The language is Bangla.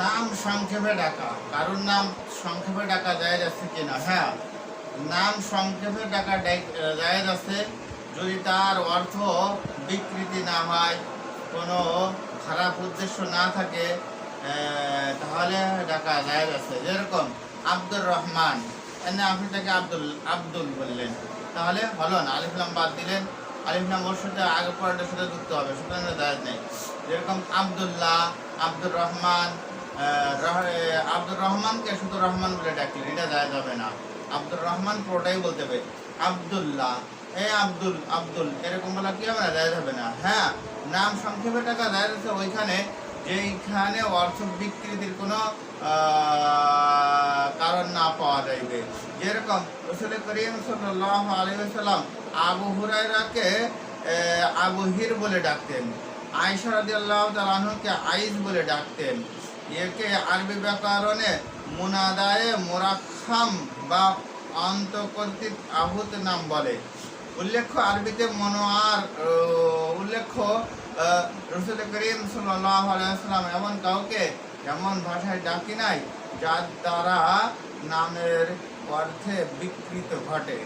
নাম সংক্ষেপে ডাকা, কারোর নাম সংক্ষেপে ডাকা জায়েজ আছে কিনা? হ্যাঁ, নাম সংক্ষেপে ডাকা জায়েজ আছে যদি তার অর্থ বিকৃতি না হয়, কোনো খারাপ উদ্দেশ্য না থাকে, তাহলে ডাকা জায়েজ আছে। যেরকম আব্দুর রহমান, এনে আপনি তাকে আব্দুল আব্দুল বললেন, তাহলে হলো না, আলিফ লাম বাদ দিলেন, আলিফ লাম ওর সাথে আগে পরেরটার সাথে যুক্ত হবে, সুতরাং জায়েজ নেই। যেরকম আব্দুল্লাহ, আব্দুর রহমান, আব্দুর রহমানকে শুধু রহমান বলে ডাকলেন, এটা জায়েজ হবে না। আব্দুর রহমান পুরোটাই বলতে হবে। আব্দুল্লাহ, আব্দুল আব্দুল এরকম বলা কি হবে না? জায়েজ হবে না। হ্যাঁ, নাম সংক্ষেপে টাকা জায়েজ আছে ওইখানে যেইখানে অর্থ বিকৃতির কোনো কারণ না পাওয়া যাইবে। যেরকম রাসূল করিম সাল্লাল্লাহু আলাইহি ওয়াসাল্লাম আবু হুরায়রাকে আবু হির বলে ডাকতেন, আয়েশা রাদিয়াল্লাহু তাআলা আনহাকে আইস বলে ডাকতেন। একে আরবি ব্যাকরণে মুনাদায়ে মুরাক্কাম বা অন্তর্কর্তৃক আহুত নাম বলে। উল্লেখ্য আরবিতে মনোয়ার উল্লেখ্য রাসূল করিম সাল্লাল্লাহু আলাইহি ওয়াসাল্লাম এমন কাউকে এমন ভাষায় ডাকি নাই যার দ্বারা নামের অর্থে বিকৃত ঘটে।